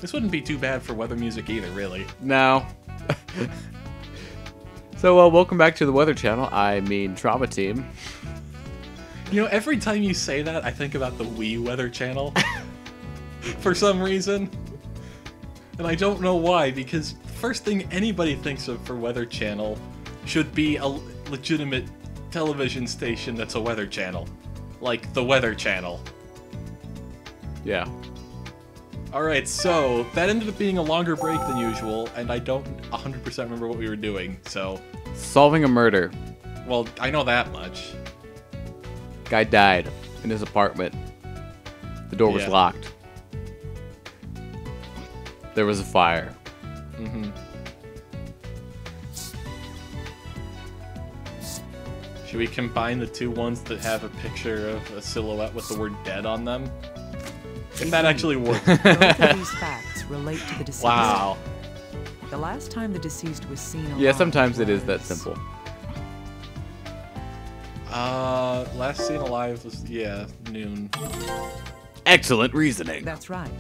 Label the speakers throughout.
Speaker 1: This wouldn't be too bad for weather music either, really.
Speaker 2: No. So, welcome back to the Weather Channel. I mean, Trauma Team.
Speaker 1: You know, every time you say that, I think about the Wii Weather Channel. For some reason. And I don't know why, because first thing anybody thinks of for Weather Channel should be a legitimate television station that's a weather channel. Like the Weather Channel.
Speaker 2: Yeah.
Speaker 1: Alright, so that ended up being a longer break than usual, and I don't 100% remember what we were doing, so...
Speaker 2: Solving a murder.
Speaker 1: Well, I know that much.
Speaker 2: Guy died in his apartment. The door was locked. There was a fire.
Speaker 1: Mm-hmm. Should we combine the two ones that have a picture of a silhouette with the word dead on them? If that actually works.
Speaker 3: Both of these facts relate to the deceased.
Speaker 1: Wow.
Speaker 3: The last time the deceased was seen alive.
Speaker 2: Yeah, sometimes it is that simple.
Speaker 1: Last seen alive was, noon.
Speaker 2: Excellent reasoning.
Speaker 3: That's right.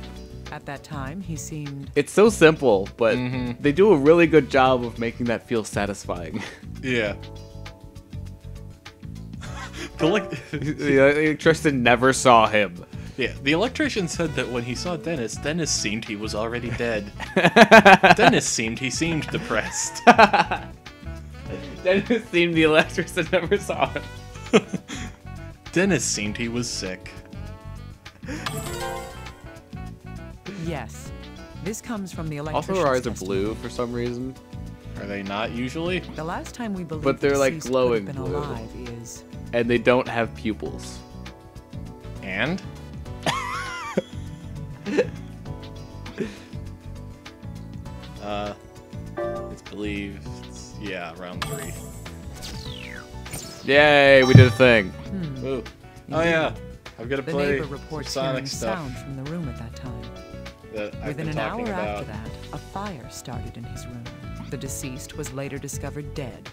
Speaker 3: At that time, he seemed...
Speaker 2: It's so simple, but they do a really good job of making that feel satisfying.
Speaker 1: Yeah.
Speaker 2: The electrician never saw him.
Speaker 1: Yeah, the electrician said that when he saw Dennis, Dennis seemed he was already dead. Dennis seemed he seemed depressed.
Speaker 2: Dennis seemed the electrician never saw him.
Speaker 1: Dennis seemed he was sick.
Speaker 3: Yes. This comes from the
Speaker 2: Also,
Speaker 3: electrician's
Speaker 2: her eyes are
Speaker 3: testimony.
Speaker 2: blue for some reason.
Speaker 1: Are they not usually?
Speaker 3: The last time we believe
Speaker 2: But they're,
Speaker 3: the
Speaker 2: like,
Speaker 3: deceased
Speaker 2: glowing
Speaker 3: could have
Speaker 2: blue.
Speaker 3: been alive is...
Speaker 2: And they don't have pupils.
Speaker 1: And? It's believed, around 3.
Speaker 2: Yay, we did a thing.
Speaker 1: Ooh. Oh yeah, I've got to
Speaker 3: The
Speaker 1: play
Speaker 3: neighbor
Speaker 1: some
Speaker 3: reports
Speaker 1: Sonic
Speaker 3: hearing
Speaker 1: stuff
Speaker 3: sound from the room at that time.
Speaker 1: that I've
Speaker 3: Within
Speaker 1: been
Speaker 3: an
Speaker 1: talking
Speaker 3: hour
Speaker 1: about.
Speaker 3: after that, a fire started in his room. The deceased was later discovered dead.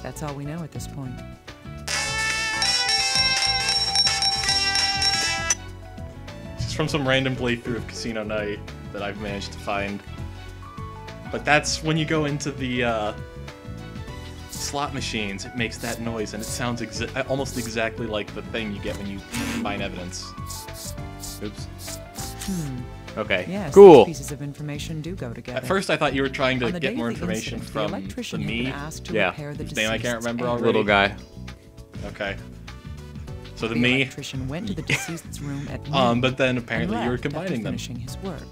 Speaker 3: That's all we know at this point.
Speaker 1: Just from some random playthrough of Casino Night that I've managed to find. But that's when you go into the slot machines, it makes that noise, and it sounds almost exactly like the thing you get when you combine evidence. Oops.
Speaker 2: Okay,
Speaker 3: Yes,
Speaker 2: cool.
Speaker 3: these pieces of information do go together.
Speaker 1: At first I thought you were trying
Speaker 3: On
Speaker 1: to
Speaker 3: the
Speaker 1: get
Speaker 3: day
Speaker 1: more
Speaker 3: of the
Speaker 1: information
Speaker 3: incident,
Speaker 1: from
Speaker 3: the electrician
Speaker 1: the
Speaker 3: had been
Speaker 1: me,
Speaker 3: asked to
Speaker 2: Yeah.
Speaker 3: repair the
Speaker 1: whose name I can't
Speaker 3: deceased's
Speaker 1: remember
Speaker 3: error.
Speaker 1: already.
Speaker 2: Little guy.
Speaker 1: Okay. So the
Speaker 3: The
Speaker 1: me,
Speaker 3: electrician went to the deceased's room at noon
Speaker 1: but then
Speaker 3: and
Speaker 1: apparently you were
Speaker 3: left after
Speaker 1: combining them.
Speaker 3: finishing his work.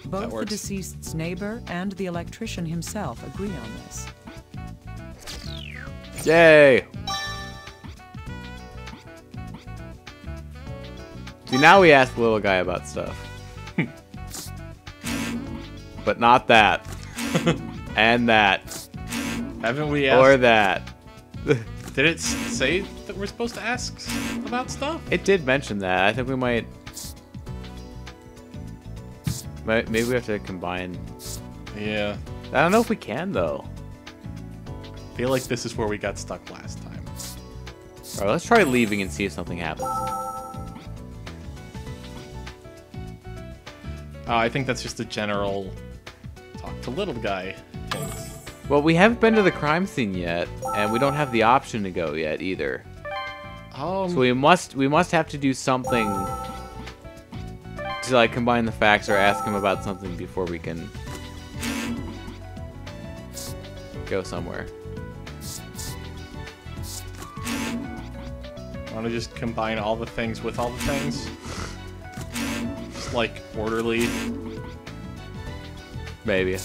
Speaker 3: Both the
Speaker 1: works.
Speaker 3: deceased's neighbor and the electrician himself agree on this.
Speaker 2: Yay! See, now we ask the little guy about stuff. But not that. And that.
Speaker 1: Haven't we asked?
Speaker 2: Or that.
Speaker 1: Did it say that we're supposed to ask about stuff?
Speaker 2: It did mention that. I think we might... Maybe we have to combine...
Speaker 1: Yeah.
Speaker 2: I don't know if we can, though.
Speaker 1: I feel like this is where we got stuck last time.
Speaker 2: Alright, let's try leaving and see if something happens.
Speaker 1: I think that's just a general talk to little guy thing.
Speaker 2: Well, we haven't been to the crime scene yet, and we don't have the option to go yet, either. So we must have to do something to, like, combine the facts or ask him about something before we can go somewhere.
Speaker 1: Want to just combine all the things with all the things? Just like orderly.
Speaker 2: Maybe.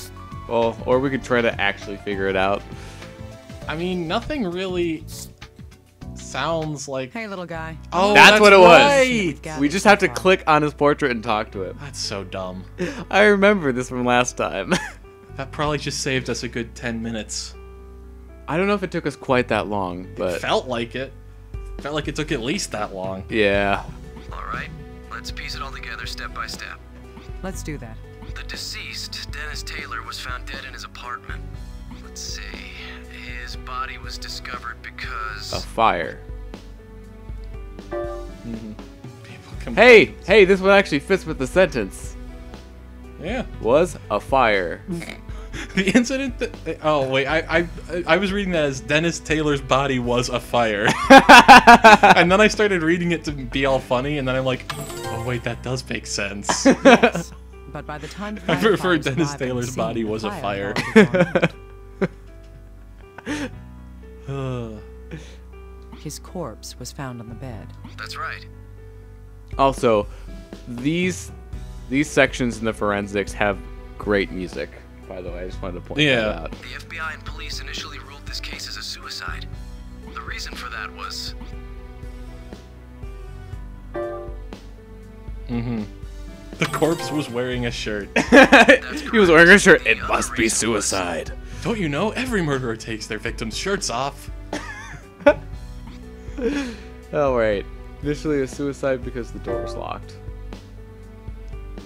Speaker 2: Well, or we could try to actually figure it out.
Speaker 1: I mean, nothing really sounds like...
Speaker 3: Hey, little guy.
Speaker 1: Oh,
Speaker 2: That's what it was.
Speaker 1: right!
Speaker 2: We just have to click on his portrait and talk to him.
Speaker 1: That's so dumb.
Speaker 2: I remember this from last time.
Speaker 1: That probably just saved us a good 10 minutes.
Speaker 2: I don't know if it took us quite that long, but...
Speaker 1: Felt like it. Felt like it took at least that long.
Speaker 2: Yeah.
Speaker 4: Alright, let's piece it all together step by step.
Speaker 3: Let's do that.
Speaker 4: The deceased, Dennis Taylor, was found dead in his apartment. Let's see. His body was discovered because...
Speaker 2: A fire.
Speaker 1: People
Speaker 2: Hey! Hey, this one actually fits with the sentence.
Speaker 1: Yeah.
Speaker 2: was a fire.
Speaker 1: The incident that... Oh, wait. I was reading that as Dennis Taylor's body was a fire. And then I started reading it to be all funny, and then I'm like, oh, wait, that does make sense.
Speaker 3: Yes, but by the time
Speaker 1: I prefer
Speaker 3: firefighters
Speaker 1: Dennis
Speaker 3: arrived on
Speaker 1: Taylor's
Speaker 3: scene,
Speaker 1: body
Speaker 3: the
Speaker 1: was a fire.
Speaker 3: had already gone. His corpse was found on the bed.
Speaker 4: That's right.
Speaker 2: Also, these sections in the forensics have great music. By the way, I just wanted to point that out.
Speaker 4: The FBI and police initially ruled this case as a suicide. The reason for that was...
Speaker 1: The corpse was wearing a shirt.
Speaker 2: He was wearing a shirt. It must be suicide.
Speaker 1: Don't you know? Every murderer takes their victims' shirts off.
Speaker 2: Oh, right. Initially a suicide because the door was locked.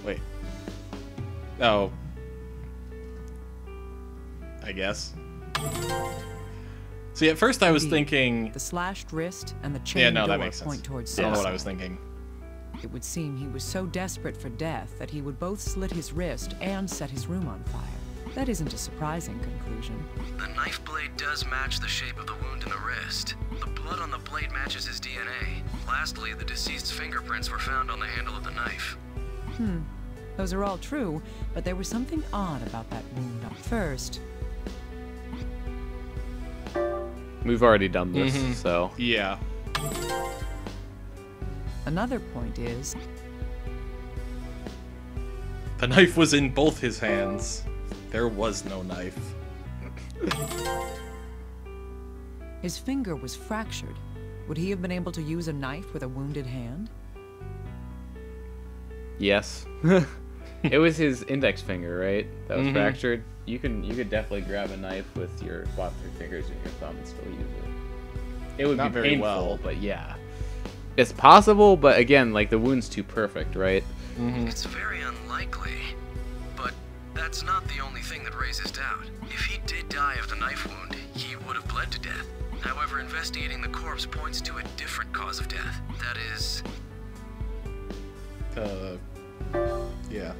Speaker 1: Wait. Oh. I guess. See, at first I was thinking...
Speaker 3: The slashed wrist and the chain
Speaker 1: Yeah, no,
Speaker 3: door
Speaker 1: that makes sense.
Speaker 3: point towards
Speaker 1: I don't
Speaker 3: suicide.
Speaker 1: know what I was thinking.
Speaker 3: It would seem he was so desperate for death that he would both slit his wrist and set his room on fire. That isn't a surprising conclusion.
Speaker 4: The knife blade does match the shape of the wound in the wrist. The blood on the blade matches his DNA. Lastly, the deceased's fingerprints were found on the handle of the knife.
Speaker 3: Those are all true, but there was something odd about that wound up first.
Speaker 2: We've already done this, so...
Speaker 1: Yeah.
Speaker 3: Another point is,
Speaker 1: The knife was in both his hands. There was no knife.
Speaker 3: his finger was fractured. Would he have been able to use a knife with a wounded hand?
Speaker 2: Yes. It was his index finger, right? That was fractured. You could definitely grab a knife with your fingers and your thumb and still use it. It would
Speaker 1: Not
Speaker 2: be
Speaker 1: very
Speaker 2: painful,
Speaker 1: well.
Speaker 2: but yeah. It's possible, but again, like the wound's too perfect, right?
Speaker 4: It's very unlikely. But that's not the only thing that raises doubt. If he did die of the knife wound, he would have bled to death. However, investigating the corpse points to a different cause of death. That is...
Speaker 1: Yeah.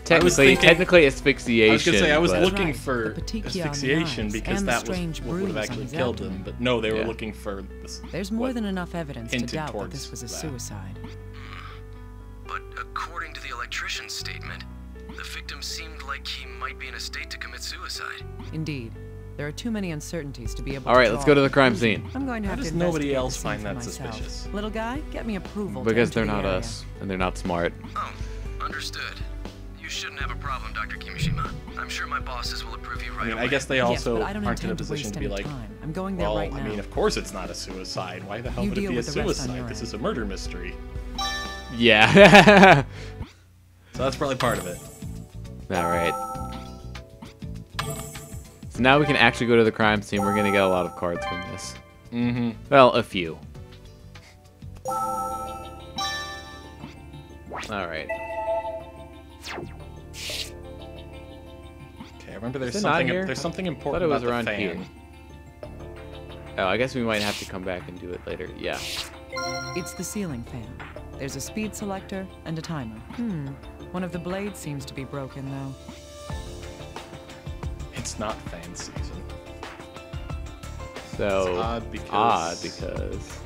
Speaker 2: Technically asphyxiation.
Speaker 1: I was gonna say I was
Speaker 2: but-
Speaker 1: looking
Speaker 3: Right,
Speaker 1: for
Speaker 3: the petechiae on the
Speaker 1: asphyxiation
Speaker 3: eyes
Speaker 1: because
Speaker 3: and the
Speaker 1: that was
Speaker 3: strange
Speaker 1: what would have
Speaker 3: bruise on
Speaker 1: actually
Speaker 3: his
Speaker 1: killed him.
Speaker 3: abdomen.
Speaker 1: But no, they were
Speaker 2: Yeah.
Speaker 1: looking for this.
Speaker 3: There's more
Speaker 1: what
Speaker 3: than enough evidence to
Speaker 1: hinted
Speaker 3: doubt that
Speaker 1: towards
Speaker 3: this was a
Speaker 1: that.
Speaker 3: suicide.
Speaker 4: But according to the electrician's statement, the victim seemed like he might be in a state to commit suicide.
Speaker 3: Indeed. There are too many uncertainties to be able
Speaker 2: All
Speaker 3: to
Speaker 2: right, let's
Speaker 3: draw
Speaker 2: go to
Speaker 3: a
Speaker 2: the crime
Speaker 3: conclusion.
Speaker 2: scene.
Speaker 3: I'm going to
Speaker 1: How
Speaker 3: have
Speaker 1: does
Speaker 3: to
Speaker 1: nobody
Speaker 3: investigate
Speaker 1: else
Speaker 3: the scene
Speaker 1: find
Speaker 3: for
Speaker 1: that
Speaker 3: myself.
Speaker 1: suspicious?
Speaker 3: Little guy, get me approval to
Speaker 2: Because
Speaker 3: enter
Speaker 2: they're
Speaker 3: the
Speaker 2: not
Speaker 3: area.
Speaker 2: us, and they're not smart.
Speaker 4: Oh, understood. You shouldn't have a problem, Dr. Kimishima. I'm sure my bosses will approve you right
Speaker 1: I mean,
Speaker 4: away.
Speaker 1: I guess they
Speaker 3: Yes,
Speaker 1: also
Speaker 3: but I don't
Speaker 1: aren't in a
Speaker 3: intend to
Speaker 1: position
Speaker 3: waste
Speaker 1: to be
Speaker 3: any
Speaker 1: like,
Speaker 3: time. I'm going there
Speaker 1: well,
Speaker 3: right now.
Speaker 1: I mean, of course it's not a suicide. Why the hell
Speaker 3: You
Speaker 1: would it
Speaker 3: deal
Speaker 1: be a
Speaker 3: with the rest on
Speaker 1: suicide?
Speaker 3: your
Speaker 1: This
Speaker 3: end.
Speaker 1: is a murder mystery.
Speaker 2: Yeah.
Speaker 1: So that's probably part of it.
Speaker 2: All right. So now we can actually go to the crime scene. We're gonna get a lot of cards from this. Well, a few. All right.
Speaker 1: Okay, I remember there's
Speaker 2: Is it not
Speaker 1: something.
Speaker 2: here?
Speaker 1: There's something
Speaker 2: I
Speaker 1: important
Speaker 2: thought it was
Speaker 1: about
Speaker 2: around
Speaker 1: the fan.
Speaker 2: here. Oh, I guess we might have to come back and do it later. Yeah.
Speaker 3: It's the ceiling fan. There's a speed selector and a timer. One of the blades seems to be broken, though.
Speaker 1: It's not fan season.
Speaker 2: So
Speaker 1: It's odd because-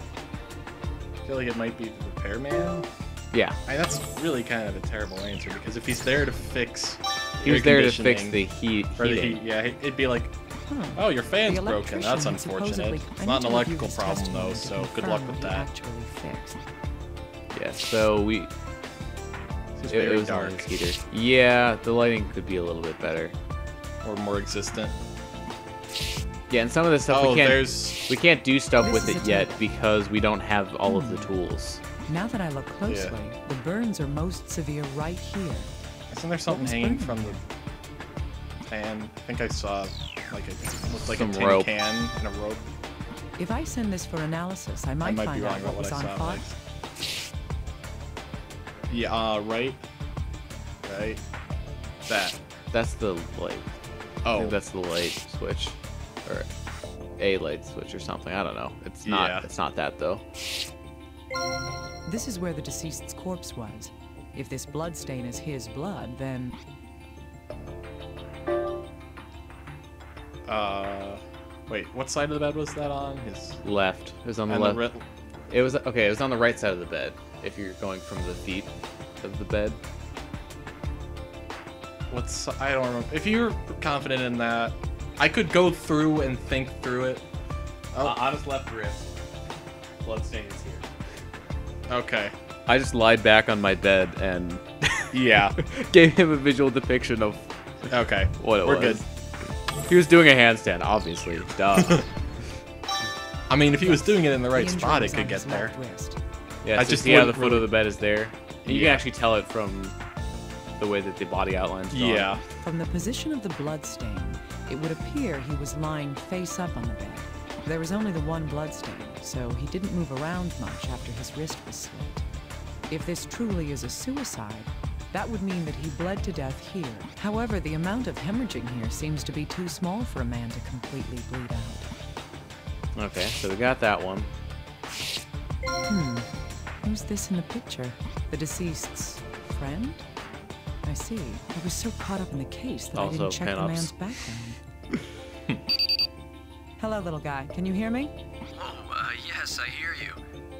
Speaker 1: I feel like it might be the repairman.
Speaker 2: yeah,
Speaker 1: That's really kind of a terrible answer because if he's there to fix,
Speaker 2: he
Speaker 1: air
Speaker 2: was there to fix
Speaker 1: conditioning
Speaker 2: the heat.
Speaker 1: or the
Speaker 2: heating.
Speaker 1: heat, yeah, it'd be like, oh, your fan's
Speaker 3: The
Speaker 1: broken. That's
Speaker 3: electrician had
Speaker 1: unfortunate.
Speaker 3: supposedly-
Speaker 1: It's
Speaker 3: I
Speaker 1: not
Speaker 3: need
Speaker 1: an
Speaker 3: to review
Speaker 1: electrical
Speaker 3: his
Speaker 1: problem
Speaker 3: testimony
Speaker 1: though,
Speaker 3: to
Speaker 1: so good
Speaker 3: confirm
Speaker 1: luck
Speaker 3: what
Speaker 1: with
Speaker 3: he
Speaker 1: that.
Speaker 3: actually fixed.
Speaker 2: Yeah. So we.
Speaker 1: It's
Speaker 2: It
Speaker 1: very
Speaker 2: was
Speaker 1: dark
Speaker 2: only his heater. Yeah, the lighting could be a little bit better.
Speaker 1: or more existent.
Speaker 2: Yeah, and some of this stuff
Speaker 1: Oh,
Speaker 2: we can't do stuff
Speaker 3: This
Speaker 2: with
Speaker 3: is
Speaker 2: it
Speaker 3: a
Speaker 2: yet
Speaker 3: table.
Speaker 2: because we don't have all of the tools.
Speaker 3: Now that I look closely, the burns are most severe right here.
Speaker 1: Isn't there something
Speaker 3: was
Speaker 1: hanging
Speaker 3: burning
Speaker 1: from the fan? I think I saw like looked like
Speaker 2: Some
Speaker 1: a tin
Speaker 2: rope.
Speaker 1: can and a rope.
Speaker 3: If I send this for analysis, I
Speaker 1: I
Speaker 3: might
Speaker 1: might be
Speaker 3: find
Speaker 1: wrong
Speaker 3: out
Speaker 1: about
Speaker 3: what
Speaker 1: what
Speaker 3: was
Speaker 1: I
Speaker 3: on
Speaker 1: saw.
Speaker 3: fire.
Speaker 1: Yeah, right. Right. That.
Speaker 2: That's the light. I
Speaker 1: Oh,
Speaker 2: think that's the light switch, or a light switch or something. I don't know. It's not.
Speaker 1: Yeah.
Speaker 2: It's not that though.
Speaker 3: This is where the deceased's corpse was. If this bloodstain is his blood, then...
Speaker 1: Wait, what side of the bed was that on? His
Speaker 2: Left. It was on the
Speaker 1: and
Speaker 2: left.
Speaker 1: the
Speaker 2: It was okay. It was on the right side of the bed. If you're going from the feet of the bed.
Speaker 1: I don't remember. If you're confident in that, I could go through and think through it. Oh,
Speaker 2: On his left wrist. Bloodstain is here.
Speaker 1: okay.
Speaker 2: I just lied back on my bed and
Speaker 1: Yeah.
Speaker 2: gave him a visual depiction of
Speaker 1: Okay.
Speaker 2: what it
Speaker 1: We're
Speaker 2: was.
Speaker 1: good.
Speaker 2: He was doing a handstand, obviously. Duh.
Speaker 1: I mean, if he was doing it in the right
Speaker 3: The injury
Speaker 1: spot, it
Speaker 3: was
Speaker 1: could
Speaker 3: on
Speaker 1: get
Speaker 3: his
Speaker 1: there.
Speaker 3: left wrist.
Speaker 2: Yeah,
Speaker 1: I
Speaker 2: so
Speaker 1: just
Speaker 2: see how the
Speaker 1: wouldn't
Speaker 2: foot of
Speaker 1: really-
Speaker 2: the bed is there. And you
Speaker 1: Yeah.
Speaker 2: can actually tell it from the way that the body outline's drawn.
Speaker 1: Yeah.
Speaker 3: From the position of the bloodstain, it would appear he was lying face up on the bed. There was only the one bloodstain, so he didn't move around much after his wrist was slit. If this truly is a suicide, that would mean that he bled to death here. However, the amount of hemorrhaging here seems to be too small for a man to completely bleed out.
Speaker 2: Okay, so we got that one.
Speaker 3: Who's this in the picture? The deceased's friend? I see. I was so caught up in the case that I
Speaker 2: Also
Speaker 3: didn't check the
Speaker 2: pinups.
Speaker 3: man's background. Hello, little guy. Can you hear me?
Speaker 4: Oh, yes, I hear you.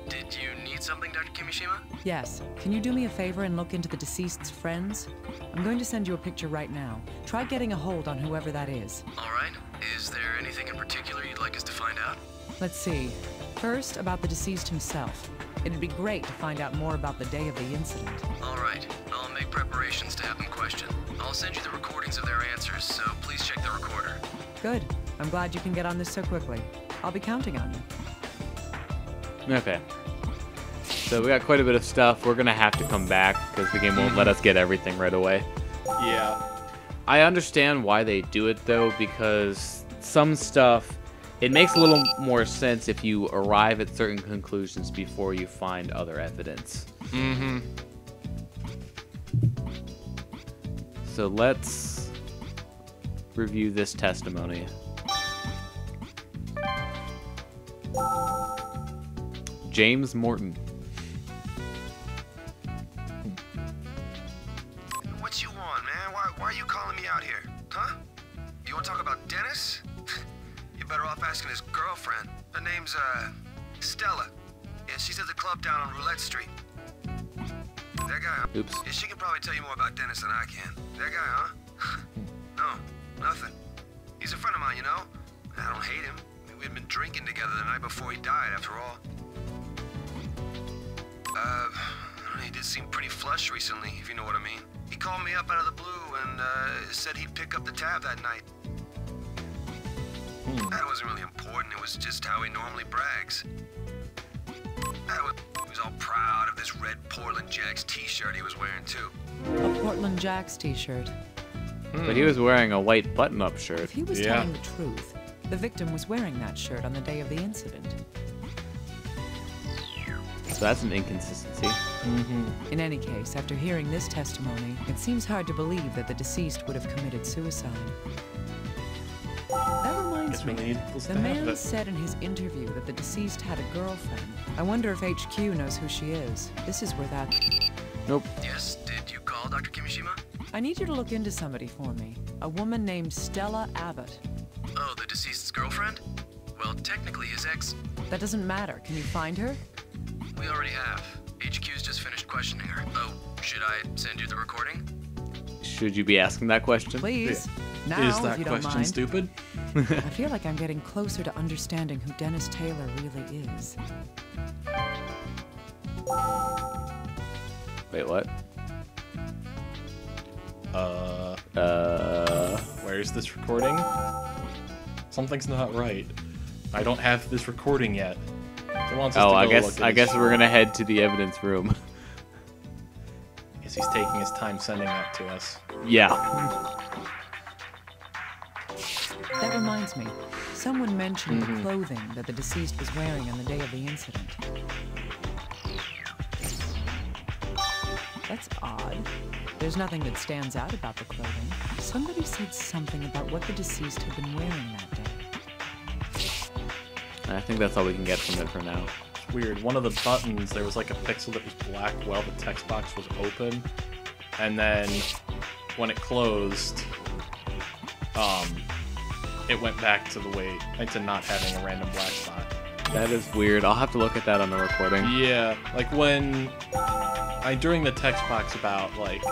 Speaker 4: Did you need something, Dr. Kimishima?
Speaker 3: Yes. Can you do me a favor and look into the deceased's friends? I'm going to send you a picture right now. Try getting a hold on whoever that is.
Speaker 4: All right. Is there anything in particular you'd like us to find out?
Speaker 3: Let's see. First, about the deceased himself. It'd be great to find out more about the day of the incident.
Speaker 4: All right. I'll make preparations to have them question. I'll send you the recordings of their answers, so please check the recorder.
Speaker 3: Good. I'm glad you can get on this so quickly. I'll be counting on you.
Speaker 2: Okay. So we got quite a bit of stuff. We're going to have to come back because the game won't let us get everything right away.
Speaker 1: Yeah.
Speaker 2: I understand why they do it, though, because some stuff, it makes a little more sense if you arrive at certain conclusions before you find other evidence.
Speaker 1: Mm-hmm.
Speaker 2: So let's review this testimony. James Morton.
Speaker 5: What you want, man? Why are you calling me out here? Huh? You want to talk about Dennis? You're better off asking his girlfriend. Her name's, Stella. Yeah, she's at the club down on Roulette Street. That guy, huh?
Speaker 2: Oops.
Speaker 5: Yeah, she can probably tell you more about Dennis than I can. That guy, huh? No, nothing. He's a friend of mine, you know? I don't hate him. We'd been drinking together the night before he died, after all. He did seem pretty flush recently, if you know what I mean. He called me up out of the blue and, said he'd pick up the tab that night. That wasn't really important. It was just how he normally brags. He was all proud of this red Portland Jacks t-shirt he was wearing, too.
Speaker 3: A Portland Jacks t-shirt.
Speaker 2: But he was wearing a white button-up shirt.
Speaker 3: If he was
Speaker 1: Yeah.
Speaker 3: telling the truth, the victim was wearing that shirt on the day of the incident.
Speaker 2: So that's an inconsistency.
Speaker 3: In any case, after hearing this testimony, it seems hard to believe that the deceased would have committed suicide. That reminds
Speaker 1: Guess we
Speaker 3: me,
Speaker 1: need to
Speaker 3: the
Speaker 1: stab
Speaker 3: man
Speaker 1: it.
Speaker 3: said in his interview that the deceased had a girlfriend. I wonder if HQ knows who she is. This is where that...
Speaker 2: Nope.
Speaker 4: Yes, did you call Dr. Kimishima?
Speaker 3: I need you to look into somebody for me. A woman named Stella Abbott.
Speaker 4: Oh, the deceased's girlfriend? Well, technically his ex.
Speaker 3: That doesn't matter. Can you find her?
Speaker 4: We already have. HQ's just finished questioning her. Oh, should I send you the recording?
Speaker 2: Should you be asking that question?
Speaker 3: Please. Now,
Speaker 1: Is that
Speaker 3: if you don't
Speaker 1: question
Speaker 3: mind.
Speaker 1: stupid?
Speaker 3: I feel like I'm getting closer to understanding who Dennis Taylor really is.
Speaker 2: Wait, what?
Speaker 1: Where's this recording? Something's not right. I don't have this recording yet. It wants us
Speaker 2: Oh,
Speaker 1: to
Speaker 2: I
Speaker 1: go
Speaker 2: guess
Speaker 1: look at
Speaker 2: I
Speaker 1: his-
Speaker 2: guess we're gonna head to the evidence room.
Speaker 1: Guess he's taking his time sending that to us.
Speaker 2: Yeah.
Speaker 3: That reminds me. Someone mentioned the clothing that the deceased was wearing on the day of the incident. That's odd. There's nothing that stands out about the clothing. Somebody said something about what the deceased had been wearing that day.
Speaker 2: I think that's all we can get from it for now.
Speaker 1: weird. One of the buttons, there was like a pixel that was black while the text box was open, and then when it closed, it went back to the way to not having a random black spot.
Speaker 2: That is weird. I'll have to look at that on the recording.
Speaker 1: Yeah, like when during the text box about like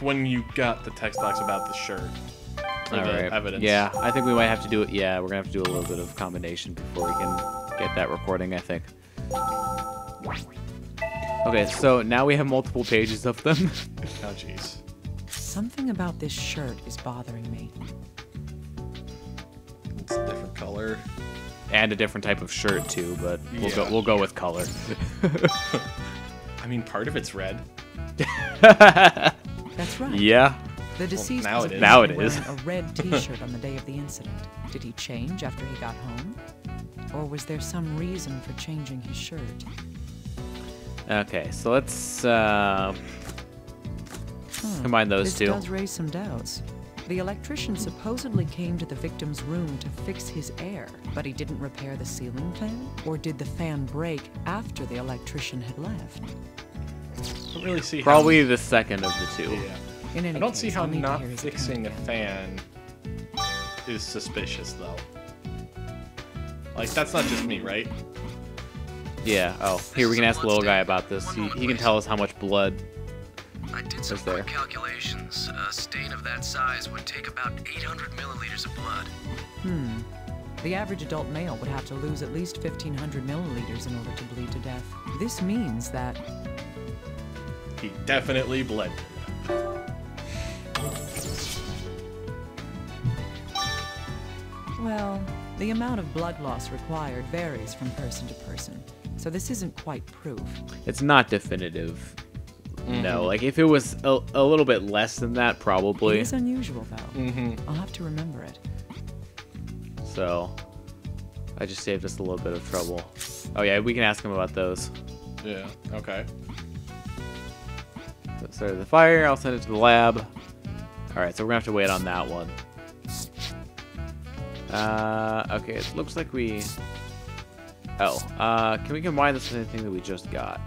Speaker 1: when you got the text box about the shirt.
Speaker 2: All right.
Speaker 1: Evidence.
Speaker 2: Yeah, I think we might have to do it. Yeah, we're gonna have to do a little bit of combination before we can get that recording, I think. Okay, so now we have multiple pages of them.
Speaker 1: Oh, jeez.
Speaker 3: Something about this shirt is bothering me.
Speaker 1: It's a different color.
Speaker 2: And a different type of shirt too, but we'll go with color.
Speaker 1: I mean, part of it's red.
Speaker 3: That's right.
Speaker 2: Yeah.
Speaker 3: The deceased
Speaker 1: now
Speaker 3: was
Speaker 1: it is.
Speaker 2: Now it
Speaker 3: wearing
Speaker 2: is.
Speaker 3: a red T-shirt on the day of the incident. Did he change after he got home? Or was there some reason for changing his shirt?
Speaker 2: Okay, so let's combine those
Speaker 3: This
Speaker 2: two.
Speaker 3: does raise some doubts. The electrician supposedly came to the victim's room to fix his air, but he didn't repair the ceiling fan? Or did the fan break after the electrician had left?
Speaker 1: I don't really see
Speaker 2: Probably the second of the two.
Speaker 1: Yeah.
Speaker 3: In any
Speaker 1: I don't
Speaker 3: case,
Speaker 1: see how
Speaker 3: I'll need to
Speaker 1: not
Speaker 3: hear his
Speaker 1: fixing a
Speaker 3: account
Speaker 1: fan is suspicious, though. Like, that's not just me, right?
Speaker 2: Yeah. Oh, here we can ask the little guy about this. He can tell us how much blood.
Speaker 4: I did some quick calculations. A stain of that size would take about 800 milliliters of blood.
Speaker 3: The average adult male would have to lose at least 1,500 milliliters in order to bleed to death. This means that...
Speaker 1: He definitely bled.
Speaker 3: Well, the amount of blood loss required varies from person to person, so this isn't quite proof.
Speaker 2: It's not definitive. No, like if it was a little bit less than that, probably.
Speaker 3: It is unusual, though. I'll have to remember it.
Speaker 2: So, I just saved us a little bit of trouble. Oh yeah, we can ask him about those.
Speaker 1: Yeah, okay.
Speaker 2: So started the fire, I'll send it to the lab. Alright, so we're gonna have to wait on that one. Okay, it looks like we... Oh, can we combine this with anything that we just got?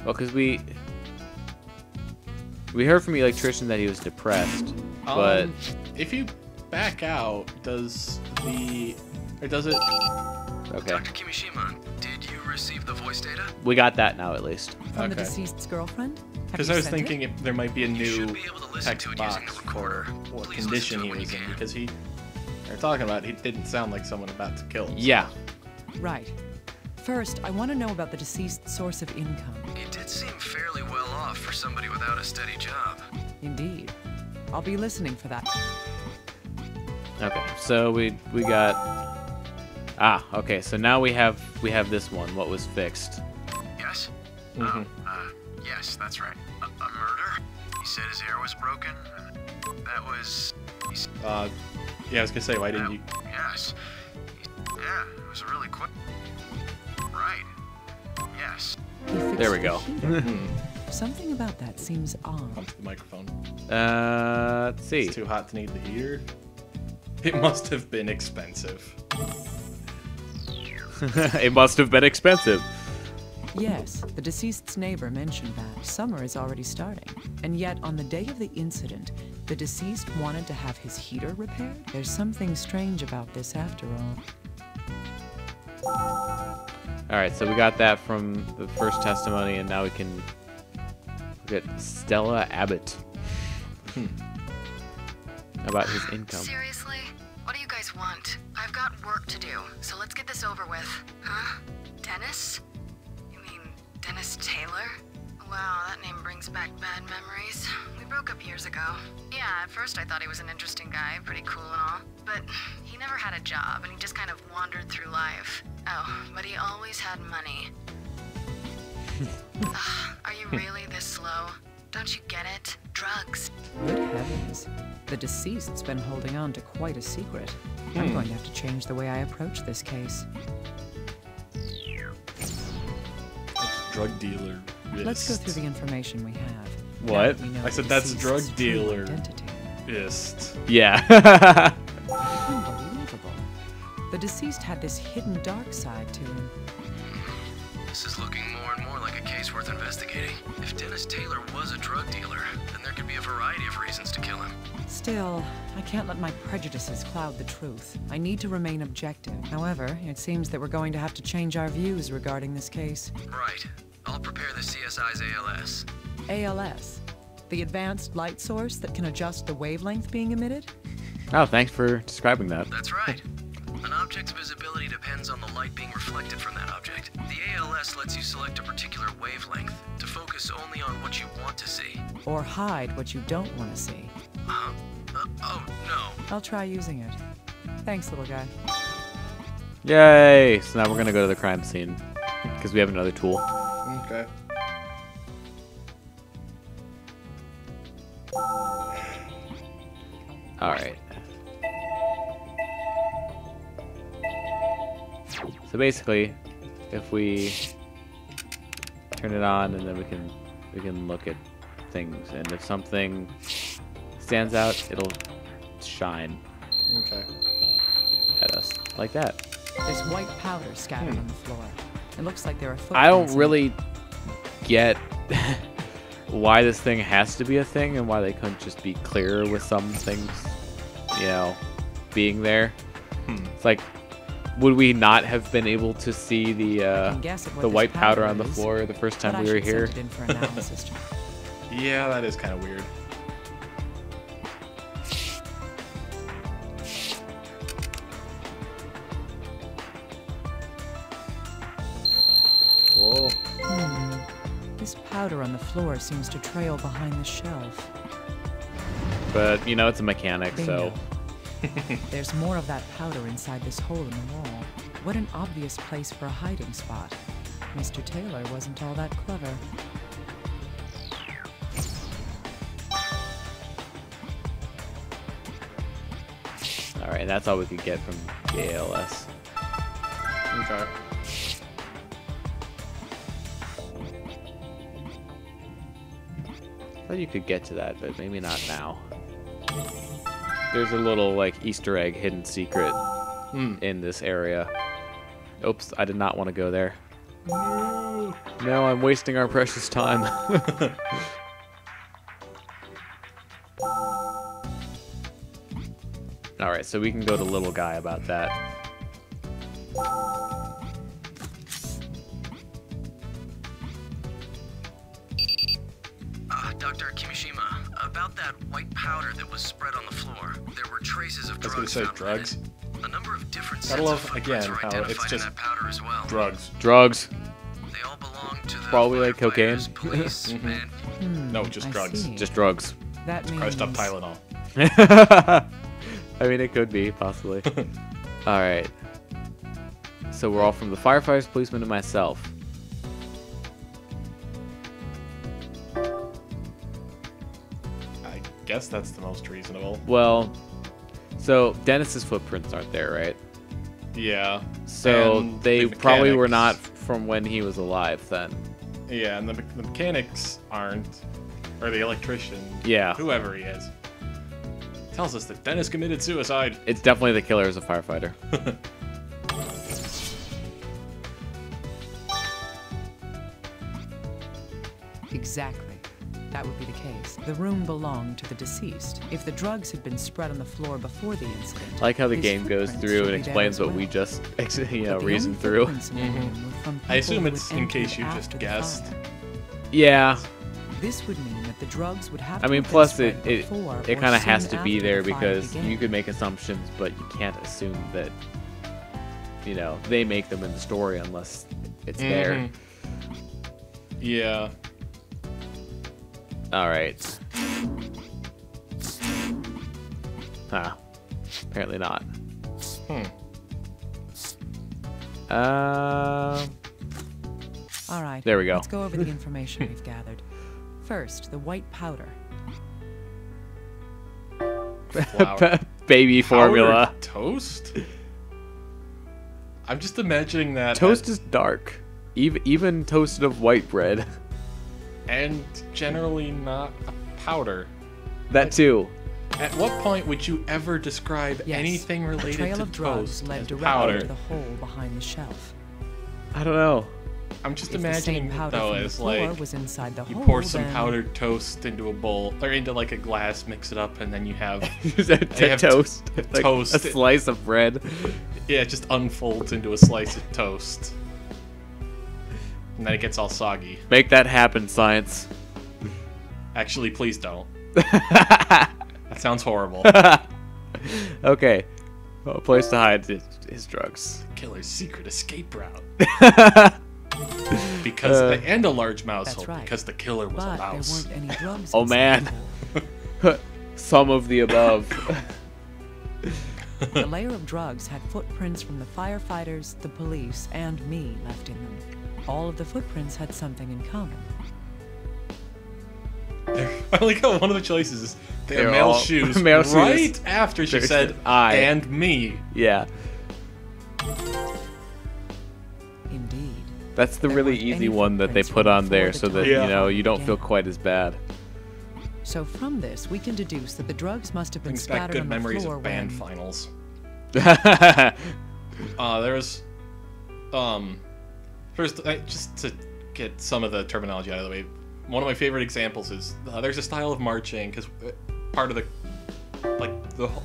Speaker 2: Well, because we heard from the electrician that he was depressed, but...
Speaker 1: If you back out, does it...
Speaker 2: Okay,
Speaker 4: Dr. Kimishima, did you receive the voice data?
Speaker 2: we got that now at least.
Speaker 3: From the
Speaker 1: Okay.
Speaker 3: deceased's girlfriend?
Speaker 1: Because I was thinking if there might be a new
Speaker 4: should be able to listen
Speaker 1: text
Speaker 4: to it using
Speaker 1: box
Speaker 4: the recorder.
Speaker 1: for what
Speaker 4: Please
Speaker 1: condition
Speaker 4: listen to
Speaker 1: he
Speaker 4: it when
Speaker 1: was
Speaker 4: you
Speaker 1: in,
Speaker 4: can.
Speaker 1: because they're talking about he didn't sound like someone about to kill himself.
Speaker 2: Yeah.
Speaker 3: Right. First, I want to know about the deceased's source of income.
Speaker 4: It did seem fairly well off for somebody without a steady job.
Speaker 3: Indeed. I'll be listening for that.
Speaker 2: Okay, so we got... Ah, okay, so now we have this one, what was fixed.
Speaker 5: Yes?
Speaker 4: Yes, that's right. A murder?
Speaker 5: He said his ear was broken. That was...
Speaker 1: Yeah, I was gonna say, why didn't you...
Speaker 5: Yes. Yeah, it was really quick. Right. Yes.
Speaker 3: He fixed
Speaker 2: There we
Speaker 3: the
Speaker 2: go.
Speaker 3: heater. Something about that seems odd.
Speaker 1: Onto the microphone.
Speaker 2: Let's see.
Speaker 1: It's too hot to need the heater. It must have been expensive.
Speaker 2: It must have been expensive.
Speaker 3: Yes, the deceased's neighbor mentioned that. Summer is already starting. And yet, on the day of the incident, the deceased wanted to have his heater repaired? There's something strange about this after all.
Speaker 2: Alright, so we got that from the first testimony, and now we can look at Stella Abbott. About his income.
Speaker 6: Seriously? What do you guys want? I've got work to do, so let's get this over with. Huh? Dennis? You mean Dennis Taylor? Wow, that name brings back bad memories. We broke up years ago. Yeah, at first I thought he was an interesting guy, pretty cool and all. But he never had a job, and he just kind of wandered through life. Oh, but he always had money. Ugh, are you really this slow? Don't you get it? Drugs.
Speaker 3: Good heavens. The deceased's been holding on to quite a secret. I'm going to have to change the way I approach this case.
Speaker 1: That's drug dealer list.
Speaker 3: Let's go through the information we have.
Speaker 2: What?
Speaker 3: Now that we know
Speaker 1: I said
Speaker 3: the
Speaker 1: that's drug
Speaker 3: deceased's true
Speaker 1: dealer.
Speaker 3: identity.
Speaker 1: list.
Speaker 2: Yeah.
Speaker 3: Unbelievable. The deceased had this hidden dark side to him.
Speaker 4: This is looking more and more like a case worth investigating. If Dennis Taylor was a drug dealer, then there could be a variety of reasons to kill him.
Speaker 3: Still, I can't let my prejudices cloud the truth. I need to remain objective. However, it seems that we're going to have to change our views regarding this case.
Speaker 4: Right. I'll prepare the CSI's ALS.
Speaker 3: ALS? The advanced light source that can adjust the wavelength being emitted?
Speaker 2: Oh, thanks for describing that.
Speaker 4: That's right. An object's visibility depends on the light being reflected from that object. The ALS lets you select a particular wavelength to focus only on what you want to see.
Speaker 3: Or hide what you don't want to see.
Speaker 4: Huh? Oh, no.
Speaker 3: I'll try using it. Thanks, little guy.
Speaker 2: Yay! So now we're gonna go to the crime scene because we have another tool.
Speaker 1: Okay.
Speaker 2: All right. So basically, if we turn it on, and then we can look at things, and if something stands out, it'll shine
Speaker 1: Okay.
Speaker 2: at us like that.
Speaker 3: There's white powder scattered on the floor. It looks like there are footprints
Speaker 2: I don't
Speaker 3: in
Speaker 2: really
Speaker 3: it.
Speaker 2: get why this thing has to be a thing, and why they couldn't just be clearer with some things, you know, being there. It's like, would we not have been able to see
Speaker 3: I can guess at what
Speaker 2: the
Speaker 3: this
Speaker 2: white powder on the
Speaker 3: is,
Speaker 2: floor the first
Speaker 3: but
Speaker 2: time
Speaker 3: I
Speaker 2: we were
Speaker 3: should send
Speaker 2: here?
Speaker 3: it in for analysis.
Speaker 1: Yeah, that is kind of weird. Whoa.
Speaker 3: This powder on the floor seems to trail behind the shelf.
Speaker 2: But you know, it's a mechanic, so
Speaker 3: Bingo. There's more of that powder inside this hole in the wall. What an obvious place for a hiding spot. Mr. Taylor wasn't all that clever.
Speaker 2: all right, that's all we could get from the ALS.
Speaker 1: Okay.
Speaker 2: I thought you could get to that, but maybe not now. There's a little like Easter egg hidden secret in this area. Oops, I did not want to go there. No, I'm wasting our precious time. Alright, so we can go to little guy about that.
Speaker 4: Dr. Kimishima, about that white powder that was spread on the floor, there were traces of
Speaker 1: I was gonna
Speaker 4: drugs
Speaker 1: say
Speaker 4: found
Speaker 1: drugs.
Speaker 4: within it. A number of different
Speaker 1: Gotta
Speaker 4: sets of
Speaker 1: love,
Speaker 4: footprints
Speaker 1: again,
Speaker 4: were
Speaker 1: how
Speaker 4: identified
Speaker 1: it's
Speaker 4: in
Speaker 1: just
Speaker 4: that powder as well.
Speaker 1: Drugs.
Speaker 2: Drugs.
Speaker 4: They all belong to the
Speaker 2: Probably like cocaine.
Speaker 4: firefighters, police, and
Speaker 1: No, just
Speaker 3: I
Speaker 1: drugs.
Speaker 3: see.
Speaker 2: Just drugs.
Speaker 3: That means
Speaker 1: Crushed up Tylenol.
Speaker 2: I mean, it could be, possibly. Alright. So we're all from the firefighters, policemen, and myself.
Speaker 1: I guess that's the most reasonable.
Speaker 2: Well, so Dennis's footprints aren't there, right?
Speaker 1: Yeah.
Speaker 2: So
Speaker 1: And
Speaker 2: they
Speaker 1: the
Speaker 2: probably were not
Speaker 1: mechanics-
Speaker 2: from when he was alive then.
Speaker 1: Yeah, and the mechanics aren't, or the electrician.
Speaker 2: Yeah.
Speaker 1: Whoever he is. Tells us that Dennis committed suicide.
Speaker 2: It's definitely the killer as a firefighter.
Speaker 3: Exactly. That would be the case. The room belonged to the deceased. If the drugs had been spread on the floor before the incident,
Speaker 2: I like how the
Speaker 3: his
Speaker 2: game goes
Speaker 3: footprints
Speaker 2: through
Speaker 3: should
Speaker 2: and
Speaker 3: be there
Speaker 2: explains
Speaker 3: as
Speaker 2: what
Speaker 3: well.
Speaker 2: we just,
Speaker 3: But the
Speaker 2: reasoned
Speaker 3: only
Speaker 2: through.
Speaker 3: footprints in the room were from
Speaker 1: I
Speaker 3: people
Speaker 1: assume
Speaker 3: who
Speaker 1: it's
Speaker 3: had
Speaker 1: in case
Speaker 3: entered
Speaker 1: you
Speaker 3: after
Speaker 1: just
Speaker 3: the
Speaker 1: guessed.
Speaker 3: fire.
Speaker 2: Yeah.
Speaker 3: This would mean that the drugs would have
Speaker 2: I
Speaker 3: to
Speaker 2: mean,
Speaker 3: have been
Speaker 2: plus
Speaker 3: spread
Speaker 2: it
Speaker 3: before
Speaker 2: it
Speaker 3: or
Speaker 2: kind of has
Speaker 3: soon
Speaker 2: to be
Speaker 3: after
Speaker 2: there
Speaker 3: the fire
Speaker 2: because
Speaker 3: began.
Speaker 2: you could make assumptions, but you can't assume that, you know, they make them in the story unless it's there.
Speaker 1: Yeah.
Speaker 2: All right. Huh. Apparently not.
Speaker 3: All right.
Speaker 2: There we go.
Speaker 3: Let's go over the information we've gathered. First, the white powder.
Speaker 1: Flour.
Speaker 2: Baby formula.
Speaker 1: Powdered toast? I'm just imagining that.
Speaker 2: Toast is dark. Even toasted of white bread.
Speaker 1: And generally not a powder.
Speaker 2: That too.
Speaker 1: At what point would you ever describe
Speaker 3: Yes,
Speaker 1: anything
Speaker 3: a
Speaker 1: related
Speaker 3: trail
Speaker 1: to
Speaker 3: of drugs
Speaker 1: toast
Speaker 3: led
Speaker 1: as
Speaker 3: directly
Speaker 1: powder?
Speaker 3: to the hole behind the shelf.
Speaker 2: I don't know.
Speaker 1: I'm just
Speaker 3: If the
Speaker 1: imagining
Speaker 3: same
Speaker 1: it
Speaker 3: powder
Speaker 1: though
Speaker 3: from the
Speaker 1: as
Speaker 3: floor
Speaker 1: like
Speaker 3: was inside the
Speaker 1: you
Speaker 3: hole,
Speaker 1: pour some
Speaker 3: then
Speaker 1: powdered toast into a bowl or into like a glass, mix it up, and then you have
Speaker 2: To
Speaker 1: have
Speaker 2: toast. Like
Speaker 1: toast.
Speaker 2: a slice of bread.
Speaker 1: yeah, it just unfolds into a slice of toast, and then it gets all soggy.
Speaker 2: Make that happen, science.
Speaker 1: Actually, please don't. That sounds horrible.
Speaker 2: Okay. Well, a place to hide his drugs.
Speaker 1: Killer's secret escape route. Because and a large mouse
Speaker 3: That's
Speaker 1: hole
Speaker 3: right.
Speaker 1: because the killer was
Speaker 3: but
Speaker 1: a mouse.
Speaker 3: there weren't any drugs.
Speaker 2: Oh,
Speaker 3: inside
Speaker 2: man.
Speaker 3: the hole.
Speaker 2: Some of the above.
Speaker 3: The layer of drugs had footprints from the firefighters, the police, and me left in them. All of the footprints had something in common.
Speaker 1: I like how one of the choices is they have
Speaker 2: They're
Speaker 1: male
Speaker 2: all
Speaker 1: shoes
Speaker 2: male shoes.
Speaker 1: right after she
Speaker 2: There's
Speaker 1: said
Speaker 2: an I.
Speaker 1: and me.
Speaker 2: Yeah.
Speaker 3: Indeed.
Speaker 2: That's the
Speaker 3: There
Speaker 2: really
Speaker 3: weren't
Speaker 2: easy
Speaker 3: any
Speaker 2: one that they
Speaker 3: footprints
Speaker 2: put
Speaker 3: from
Speaker 2: on there
Speaker 3: before
Speaker 2: so
Speaker 3: the
Speaker 2: that,
Speaker 3: time
Speaker 2: you know, you don't feel
Speaker 3: began.
Speaker 2: quite as bad.
Speaker 3: So from this, we can deduce that the drugs must have been
Speaker 1: Brings back
Speaker 3: spattered
Speaker 1: good
Speaker 3: on the
Speaker 1: memories
Speaker 3: floor
Speaker 1: of band
Speaker 3: when...
Speaker 1: finals. There's first just to get some of the terminology out of the way. One of my favorite examples is there's a style of marching because part of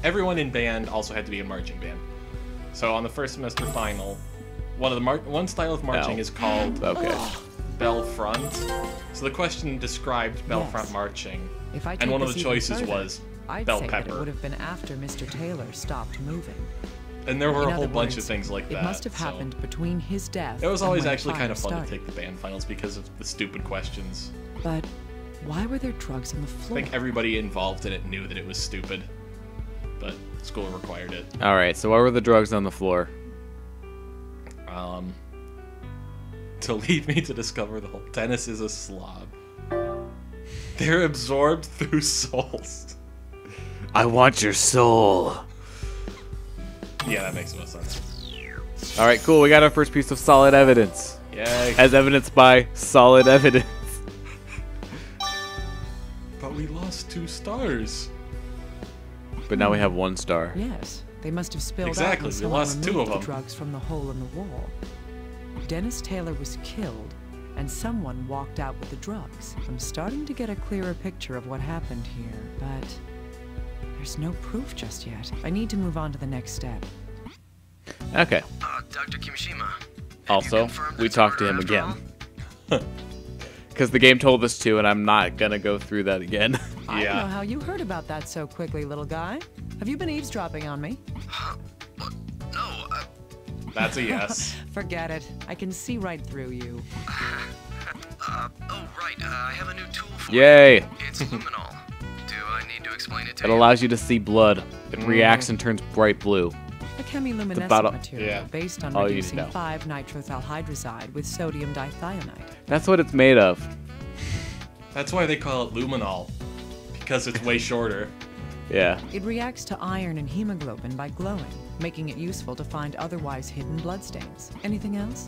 Speaker 1: everyone in band also had to be in marching band. So on the first semester final, one style of marching
Speaker 2: Bell.
Speaker 1: is called
Speaker 2: Okay.
Speaker 1: bell front. So the question described bell
Speaker 3: Yes.
Speaker 1: front marching,
Speaker 3: If I
Speaker 1: and
Speaker 3: take
Speaker 1: one of
Speaker 3: this
Speaker 1: the
Speaker 3: even
Speaker 1: choices
Speaker 3: further,
Speaker 1: was
Speaker 3: I'd
Speaker 1: bell
Speaker 3: say that it
Speaker 1: pepper.
Speaker 3: would have been after Mr. Taylor stopped moving.
Speaker 1: And there were
Speaker 3: In
Speaker 1: a whole
Speaker 3: other
Speaker 1: bunch of
Speaker 3: words,
Speaker 1: things like that.
Speaker 3: It must have
Speaker 1: so.
Speaker 3: happened between his death.
Speaker 1: It was
Speaker 3: and
Speaker 1: always
Speaker 3: when the
Speaker 1: actually kind of
Speaker 3: fire
Speaker 1: fun to
Speaker 3: started.
Speaker 1: take the band finals because of the stupid questions.
Speaker 3: But why were there drugs on the
Speaker 1: I
Speaker 3: floor?
Speaker 1: think everybody involved in it knew that it was stupid, but school required it.
Speaker 2: All right. So what were the drugs on the floor?
Speaker 1: To lead me to discover the whole Dennis is a slob. They're absorbed through souls.
Speaker 2: I want your soul.
Speaker 1: Yeah, that makes the most sense.
Speaker 2: All right, cool. We got our first piece of solid evidence.
Speaker 1: Yay.
Speaker 2: As evidenced by solid evidence.
Speaker 1: But we lost 2 stars.
Speaker 2: But now we have 1 star.
Speaker 3: Yes, they must have spilled
Speaker 1: Exactly,
Speaker 3: out when
Speaker 1: we
Speaker 3: someone
Speaker 1: lost 2
Speaker 3: removed
Speaker 1: of
Speaker 3: the
Speaker 1: them.
Speaker 3: drugs from the hole in the wall. Dennis Taylor was killed, and someone walked out with the drugs. I'm starting to get a clearer picture of what happened here, but there's no proof just yet. I need to move on to the next step.
Speaker 2: Okay.
Speaker 5: Dr. Kimishima. have you
Speaker 2: Also,
Speaker 5: confirmed
Speaker 2: we
Speaker 5: it's
Speaker 2: talked to
Speaker 5: murder
Speaker 2: him
Speaker 5: after
Speaker 2: again. Because the game told us to, and I'm not going to go through that again.
Speaker 3: I don't
Speaker 1: Yeah.
Speaker 3: know how you heard about that so quickly, little guy. Have you been eavesdropping on me?
Speaker 5: Huh? What? No,
Speaker 1: That's a yes.
Speaker 3: Forget it. I can see right through you.
Speaker 5: oh, right. I have a new tool for
Speaker 2: Yay!
Speaker 5: you. It's luminol. Do I need to explain it to
Speaker 2: It
Speaker 5: you?
Speaker 2: allows you to see blood. It reacts and turns bright blue.
Speaker 3: A chemiluminescent
Speaker 2: about a-
Speaker 3: material
Speaker 1: Yeah.
Speaker 3: based on
Speaker 2: all you need to
Speaker 3: reducing
Speaker 2: know.
Speaker 3: 5-nitrothalhydrazide with sodium dithionite.
Speaker 2: That's what it's made of.
Speaker 1: That's why they call it luminol. Because it's way shorter.
Speaker 2: Yeah.
Speaker 3: It reacts to iron and hemoglobin by glowing, making it useful to find otherwise hidden bloodstains. Anything else?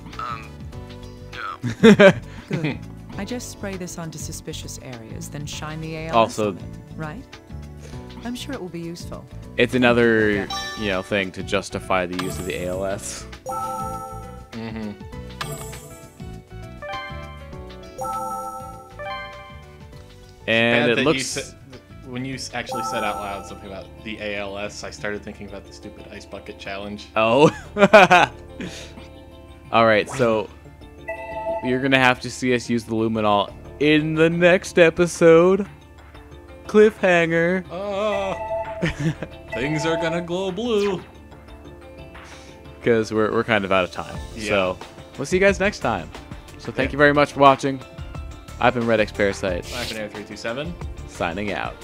Speaker 5: No.
Speaker 3: Good. I just spray this onto suspicious areas, then shine the ALS
Speaker 2: Also-
Speaker 3: on it, right? I'm sure it will be useful.
Speaker 2: It's another, thing to justify the use of the ALS.
Speaker 1: Mm-hmm.
Speaker 2: And it
Speaker 1: that
Speaker 2: looks...
Speaker 1: when you actually said out loud something about the ALS, I started thinking about the stupid ice bucket challenge.
Speaker 2: Oh. Alright, so... You're going to have to see us use the luminol in the next episode. Cliffhanger.
Speaker 1: Things are gonna glow blue.
Speaker 2: Because we're kind of out of time.
Speaker 1: Yeah.
Speaker 2: So, we'll see you guys next time. So thank you very much for watching. I've been redxparasite,
Speaker 1: I've been Air 327.
Speaker 2: signing out.